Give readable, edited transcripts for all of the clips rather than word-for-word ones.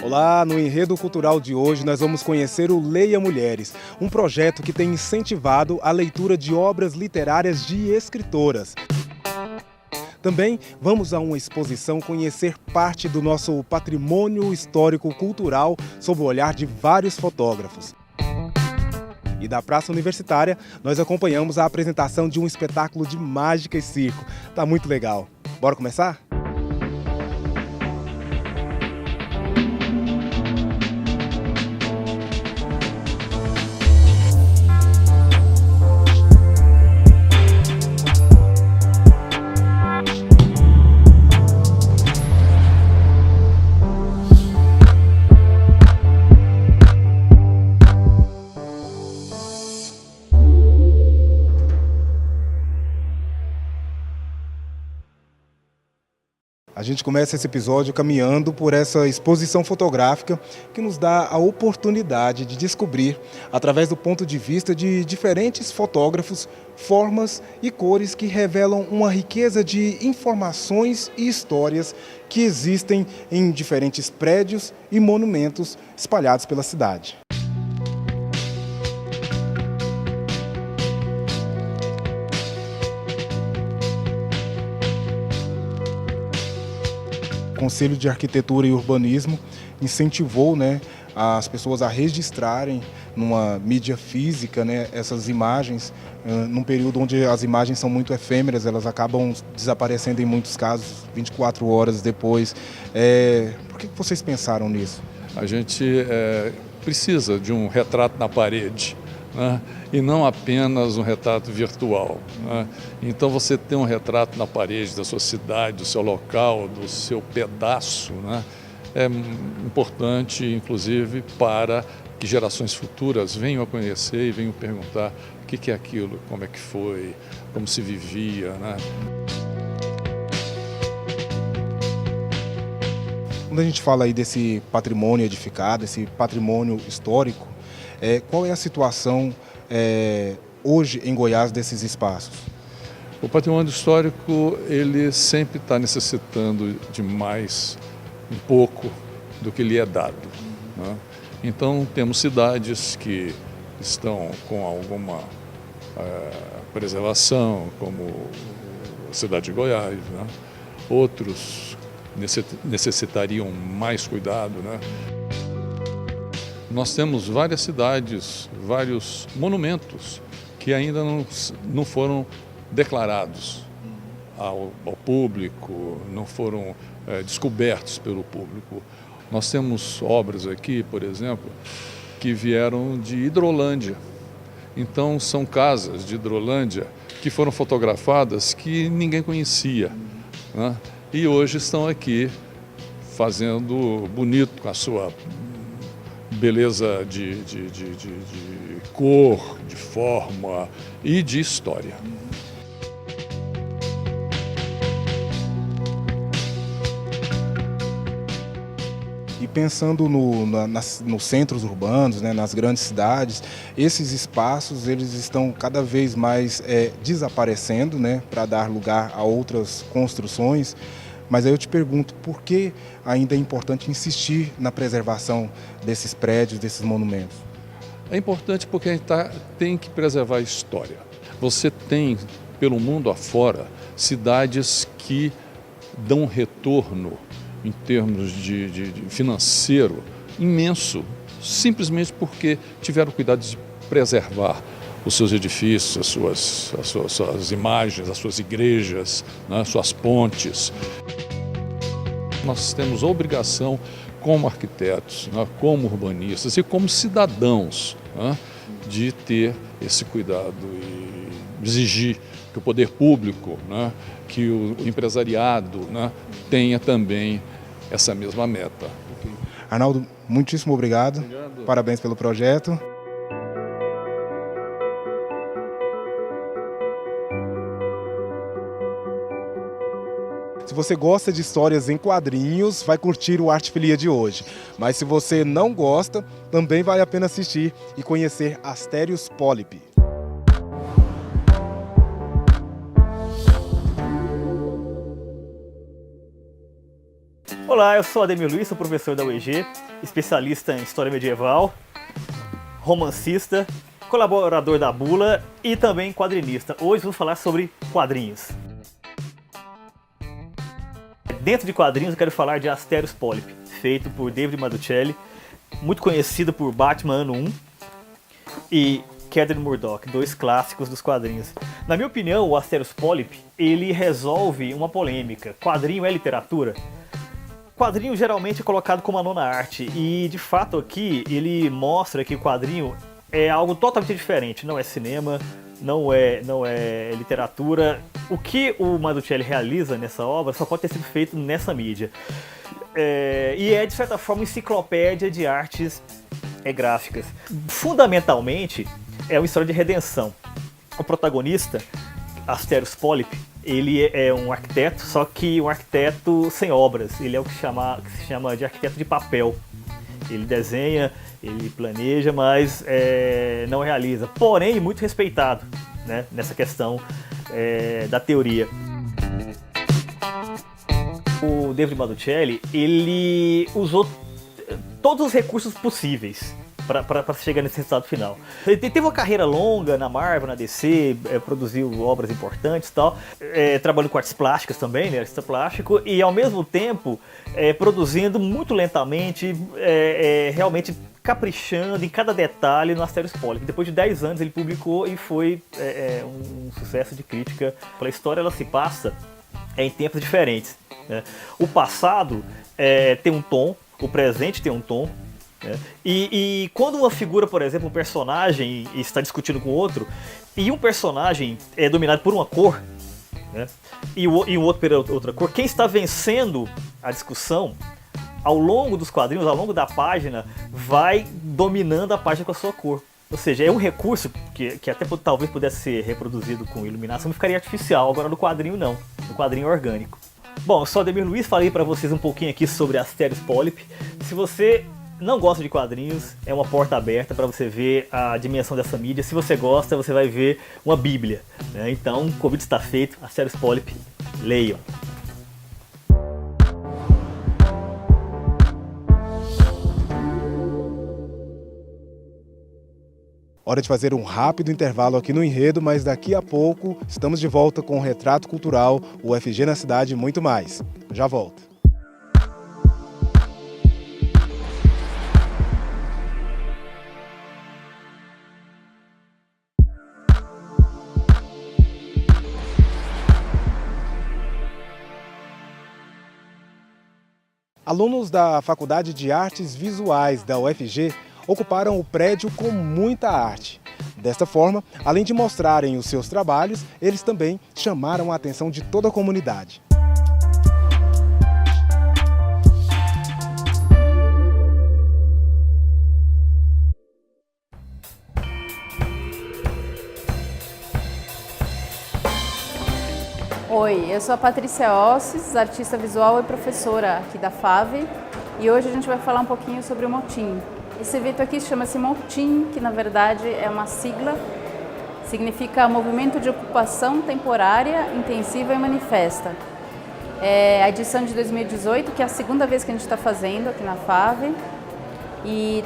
Olá, no Enredo Cultural de hoje nós vamos conhecer o Leia Mulheres, um projeto que tem incentivado a leitura de obras literárias de escritoras. Também vamos a uma exposição conhecer parte do nosso patrimônio histórico-cultural sob o olhar de vários fotógrafos. E da Praça Universitária nós acompanhamos a apresentação de um espetáculo de mágica e circo. Tá muito legal. Bora começar? A gente começa esse episódio caminhando por essa exposição fotográfica que nos dá a oportunidade de descobrir, através do ponto de vista de diferentes fotógrafos, formas e cores que revelam uma riqueza de informações e histórias que existem em diferentes prédios e monumentos espalhados pela cidade. O Conselho de Arquitetura e Urbanismo incentivou, as pessoas a registrarem numa mídia física, essas imagens, num período onde as imagens são muito efêmeras, elas acabam desaparecendo em muitos casos 24 horas depois. Por que vocês pensaram nisso? A gente precisa de um retrato na parede, né? E não apenas um retrato virtual, né? Então você ter um retrato na parede da sua cidade, do seu local, do seu pedaço, né? É importante, inclusive, para que gerações futuras venham a conhecer e venham perguntar o que é aquilo, como é que foi, como se vivia, né? Quando a gente fala aí desse patrimônio edificado, esse patrimônio histórico, qual é a situação hoje em Goiás desses espaços? O patrimônio histórico, ele sempre está necessitando de mais, um pouco, do que lhe é dado, né? Então, temos cidades que estão com alguma preservação, como a cidade de Goiás, né? Outros necessitariam mais cuidado, né? Nós temos várias cidades, vários monumentos que ainda não foram declarados ao público, não foram descobertos pelo público. Nós temos obras aqui, por exemplo, que vieram de Hidrolândia. Então, são casas de Hidrolândia que foram fotografadas que ninguém conhecia, né? E hoje estão aqui fazendo bonito com a sua beleza de cor, de forma e de história. E pensando nos centros urbanos, nas grandes cidades, esses espaços eles estão cada vez mais desaparecendo, para dar lugar a outras construções. Mas aí eu te pergunto, por que ainda é importante insistir na preservação desses prédios, desses monumentos? É importante porque a gente tem que preservar a história. Você tem, pelo mundo afora, cidades que dão um retorno em termos de financeiro imenso, simplesmente porque tiveram cuidado de preservar os seus edifícios, as suas imagens, as suas igrejas, né, suas pontes. Nós temos a obrigação, como arquitetos, né, como urbanistas e como cidadãos, né, de ter esse cuidado e exigir que o poder público, né, que o empresariado, né, tenha também essa mesma meta. Arnaldo, muitíssimo obrigado. Parabéns pelo projeto. Se você gosta de histórias em quadrinhos, vai curtir o Artefilia de hoje. Mas se você não gosta, também vale a pena assistir e conhecer Asterios Polypi. Olá, eu sou Ademir Luiz, sou professor da UEG, especialista em História Medieval, romancista, colaborador da Bula e também quadrinista. Hoje vamos falar sobre quadrinhos. Dentro de quadrinhos eu quero falar de Asterios Polyp, feito por David Mazzucchelli, muito conhecido por Batman Ano 1 e Catherine Murdoch, dois clássicos dos quadrinhos. Na minha opinião, o Asterios Polyp, ele resolve uma polêmica. Quadrinho é literatura? Quadrinho geralmente é colocado como a nona arte e, de fato, aqui ele mostra que o quadrinho é algo totalmente diferente. Não é cinema, não é literatura. O que o Mazzucchelli realiza nessa obra só pode ter sido feito nessa mídia. E é, de certa forma, uma enciclopédia de artes gráficas. Fundamentalmente, é uma história de redenção. O protagonista, Asterios Polyp, ele é um arquiteto, só que um arquiteto sem obras. Ele é o que se chama de arquiteto de papel. Ele desenha, ele planeja, mas não realiza. Porém, muito respeitado, né, nessa questão da teoria. O David Mazzucchelli, ele usou todos os recursos possíveis para chegar nesse resultado final. Ele teve uma carreira longa na Marvel, na DC, produziu obras importantes e tal, trabalhando com artes plásticas também, né, artista plástico, e ao mesmo tempo produzindo muito lentamente, realmente caprichando em cada detalhe no Asterios Polyp. Depois de 10 anos ele publicou e foi um sucesso de crítica. A história ela se passa em tempos diferentes, né? O passado tem um tom, o presente tem um tom, e quando uma figura, por exemplo, um personagem está discutindo com outro, e um personagem é dominado por uma cor, né, e o outro por outra cor, quem está vencendo a discussão ao longo dos quadrinhos, ao longo da página, vai dominando a página com a sua cor. Ou seja, é um recurso que até talvez pudesse ser reproduzido com iluminação, mas ficaria artificial. Agora no quadrinho não, no quadrinho é orgânico. Bom, eu sou Ademir Luiz, falei para vocês um pouquinho aqui sobre Asterios Polyp. Se você não gosta de quadrinhos, é uma porta aberta para você ver a dimensão dessa mídia. Se você gosta, você vai ver uma bíblia, né? Então, o convite está feito, Asterios Polyp, leiam. Hora de fazer um rápido intervalo aqui no Enredo, mas daqui a pouco estamos de volta com o Retrato Cultural, o UFG na Cidade e muito mais. Já volto. Alunos da Faculdade de Artes Visuais da UFG ocuparam o prédio com muita arte. Desta forma, além de mostrarem os seus trabalhos, eles também chamaram a atenção de toda a comunidade. Oi, eu sou a Patrícia Ossis, artista visual e professora aqui da FAV, e hoje a gente vai falar um pouquinho sobre o motim. Esse evento aqui chama-se motim, que na verdade é uma sigla, significa Movimento de Ocupação Temporária, Intensiva e Manifesta. É a edição de 2018, que é a segunda vez que a gente está fazendo aqui na FAV, e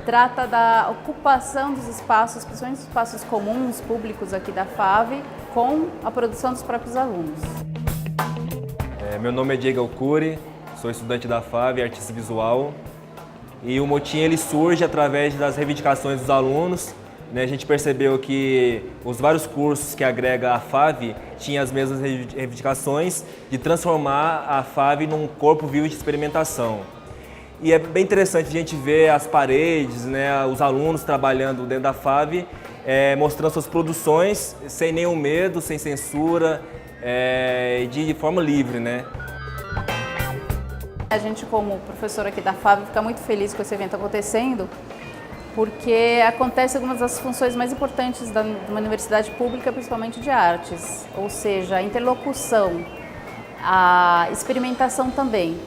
trata da ocupação dos espaços, principalmente os espaços comuns, públicos aqui da FAV, com a produção dos próprios alunos. Meu nome é Diego Alcuri, sou estudante da FAV, artista visual. E o motim ele surge através das reivindicações dos alunos, né? A gente percebeu que os vários cursos que agrega a FAV tinham as mesmas reivindicações de transformar a FAV num corpo vivo de experimentação. E é bem interessante a gente ver as paredes, né, os alunos trabalhando dentro da FAV, mostrando suas produções sem nenhum medo, sem censura, de forma livre, né? A gente, como professora aqui da FAV, fica muito feliz com esse evento acontecendo, porque acontece algumas das funções mais importantes de uma universidade pública, principalmente de artes, ou seja, a interlocução, a experimentação também.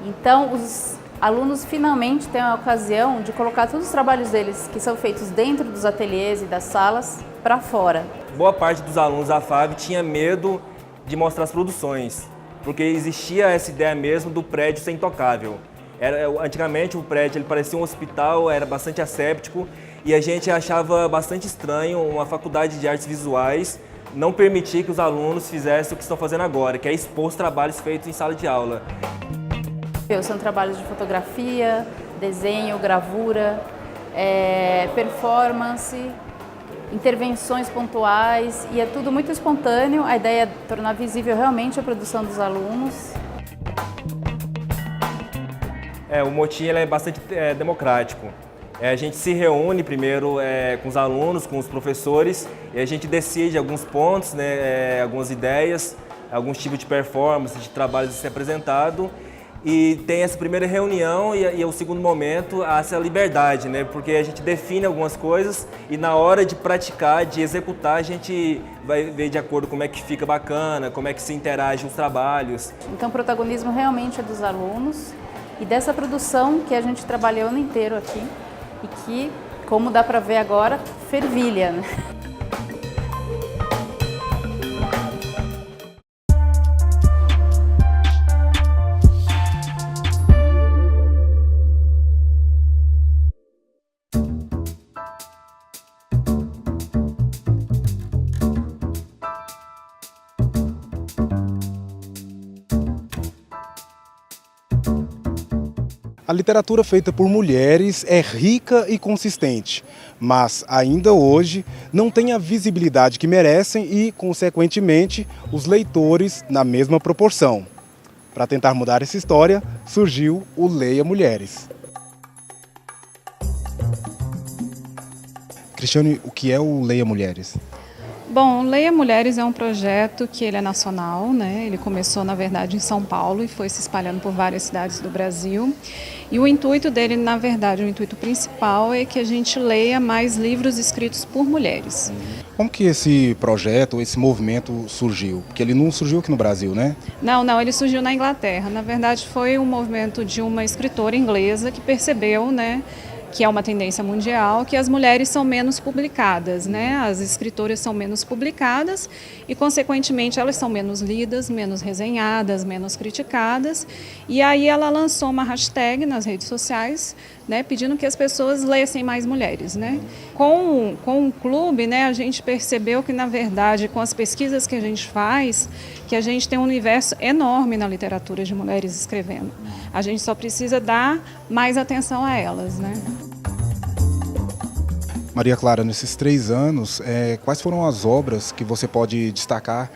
Então, os alunos finalmente têm a ocasião de colocar todos os trabalhos deles, que são feitos dentro dos ateliês e das salas, para fora. Boa parte dos alunos da FAV tinha medo de mostrar as produções. porque existia essa ideia mesmo do prédio ser intocável. Antigamente o prédio ele parecia um hospital, era bastante asséptico e a gente achava bastante estranho uma faculdade de artes visuais não permitir que os alunos fizessem o que estão fazendo agora, que é expor os trabalhos feitos em sala de aula. São trabalhos de fotografia, desenho, gravura, performance, intervenções pontuais, e é tudo muito espontâneo. A ideia é tornar visível realmente a produção dos alunos. O motim ele é bastante democrático. A gente se reúne primeiro com os alunos, com os professores, e a gente decide alguns pontos, né, algumas ideias, alguns tipos de performance, de trabalhos a ser apresentado. E tem essa primeira reunião e o segundo momento, essa liberdade, né? Porque a gente define algumas coisas e na hora de praticar, de executar, a gente vai ver de acordo como é que fica bacana, como é que se interage os trabalhos. Então o protagonismo realmente é dos alunos e dessa produção que a gente trabalhou o ano inteiro aqui e que, como dá para ver agora, fervilha, né? A literatura feita por mulheres é rica e consistente, mas ainda hoje não tem a visibilidade que merecem e, consequentemente, os leitores na mesma proporção. Para tentar mudar essa história, surgiu o Leia Mulheres. Cristiane, o que é o Leia Mulheres? Bom, o Leia Mulheres é um projeto que ele é nacional, né? Ele começou, na verdade, em São Paulo e foi se espalhando por várias cidades do Brasil. E o intuito dele, na verdade, o intuito principal é que a gente leia mais livros escritos por mulheres. Como que esse projeto, esse movimento surgiu? Porque ele não surgiu aqui no Brasil, né? Não, ele surgiu na Inglaterra. Na verdade, foi um movimento de uma escritora inglesa que percebeu, né, que é uma tendência mundial, que as mulheres são menos publicadas, né? As escritoras são menos publicadas e, consequentemente, elas são menos lidas, menos resenhadas, menos criticadas. E aí ela lançou uma hashtag nas redes sociais, né, pedindo que as pessoas lessem mais mulheres, né? Com o clube, né, a gente percebeu que, na verdade, com as pesquisas que a gente faz, que a gente tem um universo enorme na literatura de mulheres escrevendo. A gente só precisa dar mais atenção a elas, né? Maria Clara, nesses 3 anos, quais foram as obras que você pode destacar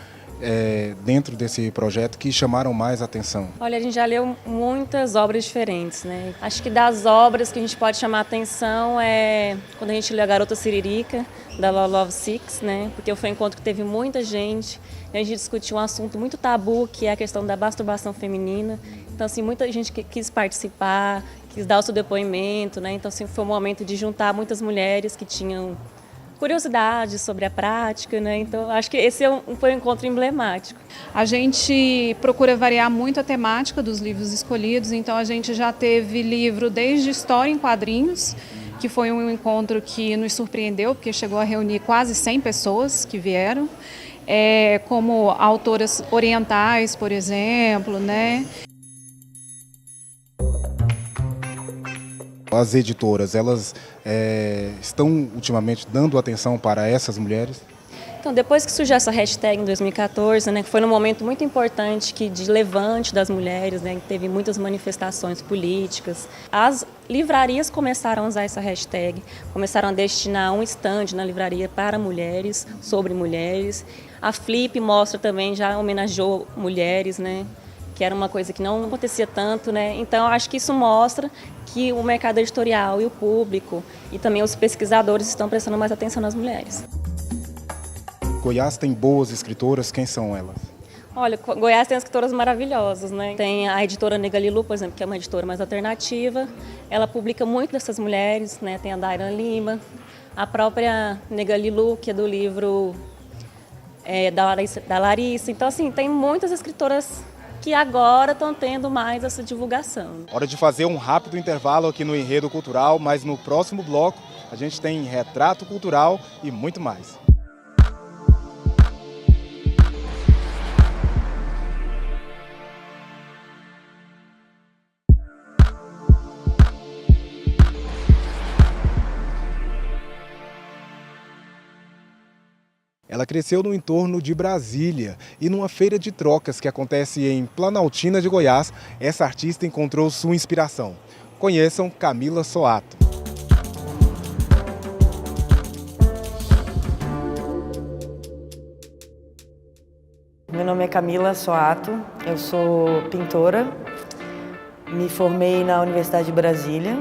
dentro desse projeto que chamaram mais atenção? Olha, a gente já leu muitas obras diferentes, né? Acho que das obras que a gente pode chamar atenção é quando a gente leu A Garota Siririca, da Love Six, né? Porque foi um encontro que teve muita gente, a gente discutiu um assunto muito tabu, que é a questão da masturbação feminina. Então, assim, muita gente que quis participar, quis dar o seu depoimento, né? Então, assim, foi um momento de juntar muitas mulheres que tinham curiosidade sobre a prática, né? Então, acho que esse foi um encontro emblemático. A gente procura variar muito a temática dos livros escolhidos, então a gente já teve livro desde história em quadrinhos, que foi um encontro que nos surpreendeu, porque chegou a reunir quase 100 pessoas que vieram, como autoras orientais, por exemplo, né? As editoras, elas estão ultimamente dando atenção para essas mulheres? Então, depois que surgiu essa hashtag em 2014, né, que foi um momento muito importante de levante das mulheres, né, que teve muitas manifestações políticas, as livrarias começaram a usar essa hashtag, começaram a destinar um stand na livraria para mulheres, sobre mulheres. A Flip mostra também, já homenageou mulheres, né, que era uma coisa que não acontecia tanto, né? Então, acho que isso mostra que o mercado editorial e o público e também os pesquisadores estão prestando mais atenção nas mulheres. Goiás tem boas escritoras, quem são elas? Olha, Goiás tem escritoras maravilhosas, né? Tem a editora Negalilu, por exemplo, que é uma editora mais alternativa. Ela publica muito dessas mulheres, né? Tem a Dairan Lima, a própria Negalilu, que é do livro da Larissa. Então, assim, tem muitas escritoras que agora estão tendo mais essa divulgação. Hora de fazer um rápido intervalo aqui no Enredo Cultural, mas no próximo bloco a gente tem retrato cultural e muito mais. Ela cresceu no entorno de Brasília e numa feira de trocas que acontece em Planaltina de Goiás, essa artista encontrou sua inspiração. Conheçam Camila Soato. Meu nome é Camila Soato, eu sou pintora, me formei na Universidade de Brasília,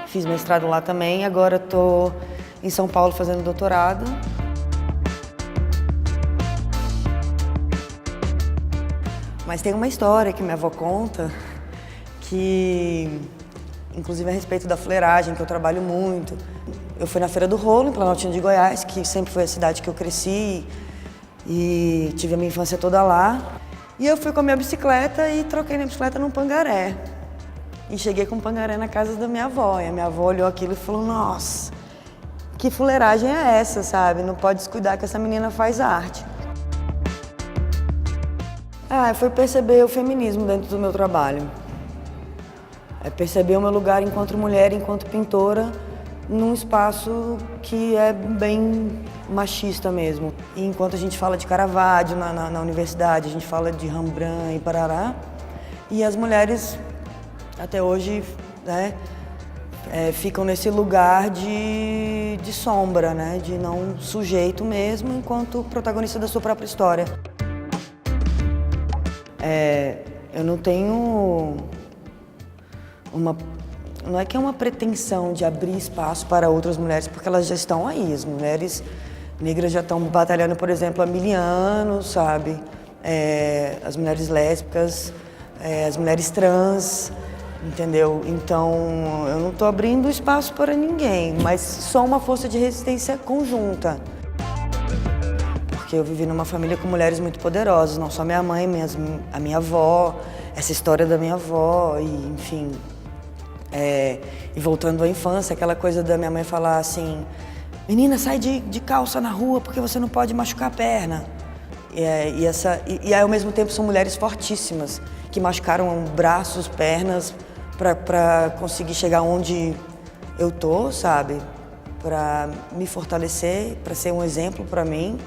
fiz mestrado lá também, agora estou em São Paulo fazendo doutorado. Mas tem uma história que minha avó conta, que inclusive a respeito da fuleiragem, que eu trabalho muito. Eu fui na Feira do Rolo, em Planaltina de Goiás, que sempre foi a cidade que eu cresci e tive a minha infância toda lá. E eu fui com a minha bicicleta e troquei minha bicicleta num pangaré. E cheguei com um pangaré na casa da minha avó. E a minha avó olhou aquilo e falou, nossa, que fuleiragem é essa, sabe? Não pode descuidar que essa menina faz arte. Foi perceber o feminismo dentro do meu trabalho. É perceber o meu lugar enquanto mulher, enquanto pintora, num espaço que é bem machista mesmo. E enquanto a gente fala de Caravaggio na universidade, a gente fala de Rembrandt e parará, e as mulheres até hoje, né, ficam nesse lugar de sombra, né, de não sujeito mesmo, enquanto protagonista da sua própria história. Eu não tenho não é que é uma pretensão de abrir espaço para outras mulheres, porque elas já estão aí. As mulheres negras já estão batalhando, por exemplo, há 1000 anos, sabe? As mulheres lésbicas, as mulheres trans, entendeu? Então, eu não estou abrindo espaço para ninguém, mas só uma força de resistência conjunta. Porque eu vivi numa família com mulheres muito poderosas, não só minha mãe, a minha avó, essa história da minha avó, e enfim. E voltando à infância, aquela coisa da minha mãe falar assim, menina, sai de calça na rua porque você não pode machucar a perna. E ao mesmo tempo são mulheres fortíssimas, que machucaram braços, pernas, para conseguir chegar onde eu tô, sabe? Para me fortalecer, para ser um exemplo para mim.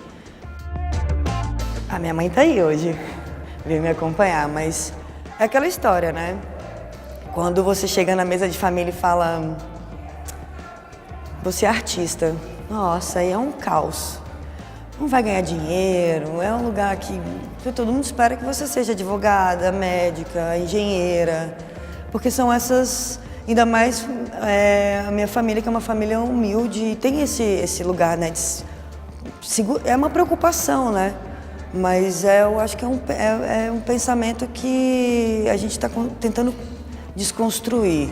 A minha mãe tá aí hoje, veio me acompanhar, mas é aquela história, né? Quando você chega na mesa de família e fala, você é artista, nossa, aí é um caos. Não vai ganhar dinheiro, é um lugar que todo mundo espera que você seja advogada, médica, engenheira, porque são essas, ainda mais a minha família, que é uma família humilde, tem esse lugar, né, é uma preocupação, né? Mas eu acho que é um pensamento que a gente está tentando desconstruir.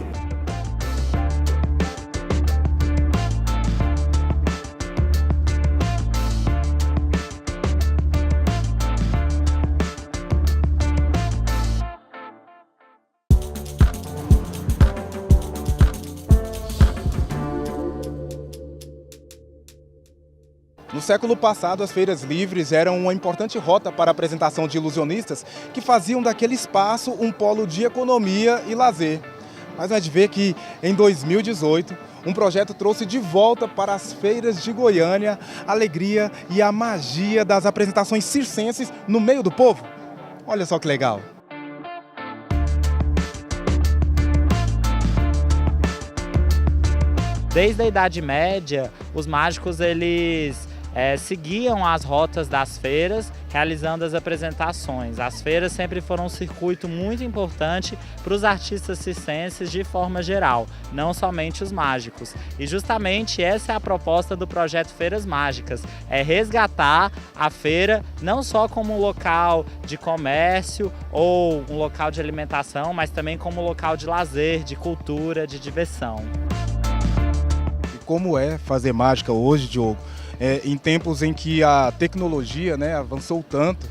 No século passado, as feiras livres eram uma importante rota para a apresentação de ilusionistas que faziam daquele espaço um polo de economia e lazer. Mas é de ver que, em 2018, um projeto trouxe de volta para as feiras de Goiânia a alegria e a magia das apresentações circenses no meio do povo. Olha só que legal! Desde a Idade Média, os mágicos seguiam as rotas das feiras, realizando as apresentações. As feiras sempre foram um circuito muito importante para os artistas circenses de forma geral, não somente os mágicos. E justamente essa é a proposta do projeto Feiras Mágicas, é resgatar a feira não só como um local de comércio ou um local de alimentação, mas também como um local de lazer, de cultura, de diversão. E como é fazer mágica hoje, Diogo? Em tempos em que a tecnologia, né, avançou tanto?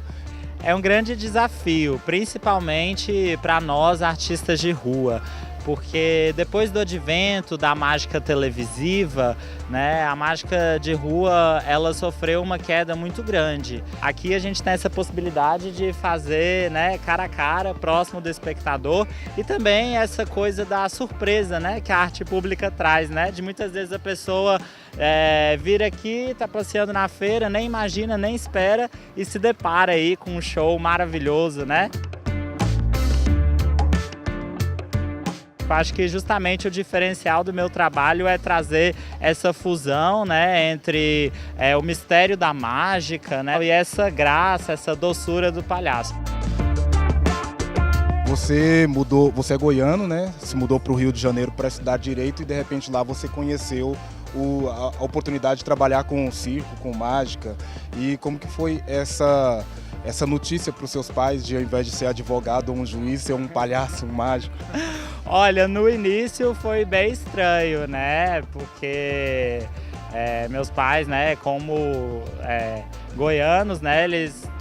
É um grande desafio, principalmente para nós artistas de rua. porque depois do advento da mágica televisiva, né, a mágica de rua, ela sofreu uma queda muito grande. Aqui a gente tem essa possibilidade de fazer, né, cara a cara, próximo do espectador, e também essa coisa da surpresa, né, que a arte pública traz, né, de muitas vezes a pessoa vir aqui, tá passeando na feira, nem imagina, nem espera e se depara aí com um show maravilhoso, né? Acho que justamente o diferencial do meu trabalho é trazer essa fusão, né, entre o mistério da mágica, né, e essa graça, essa doçura do palhaço. Você é goiano, né? Se mudou para o Rio de Janeiro para estudar Direito e de repente lá você conheceu a oportunidade de trabalhar com circo, com mágica. E como que foi essa notícia para os seus pais de, ao invés de ser advogado ou um juiz, ser um palhaço, um mágico? Olha, no início foi bem estranho, né? Porque meus pais, né, como goianos, né, eles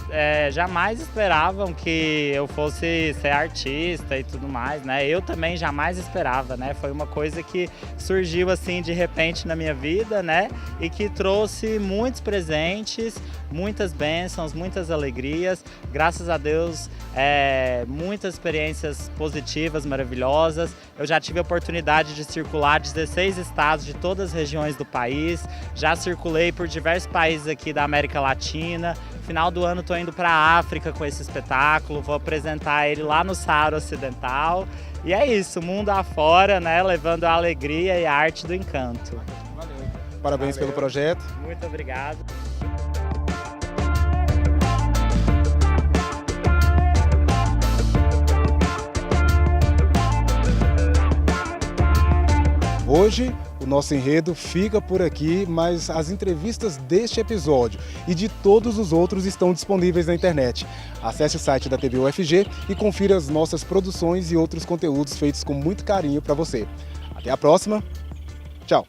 jamais esperavam que eu fosse ser artista e tudo mais, né? Eu também jamais esperava, né? Foi uma coisa que surgiu assim de repente na minha vida, né? E que trouxe muitos presentes, muitas bênçãos, muitas alegrias. Graças a Deus, muitas experiências positivas, maravilhosas. Eu já tive a oportunidade de circular 16 estados de todas as regiões do país. Já circulei por diversos países aqui da América Latina. Final do ano estou indo para a África com esse espetáculo, vou apresentar ele lá no Saara Ocidental. E é isso, mundo afora, né, levando a alegria e a arte do encanto. Valeu. Parabéns pelo projeto. Muito obrigado. Hoje o nosso enredo fica por aqui, mas as entrevistas deste episódio e de todos os outros estão disponíveis na internet. Acesse o site da TV UFG e confira as nossas produções e outros conteúdos feitos com muito carinho para você. Até a próxima. Tchau.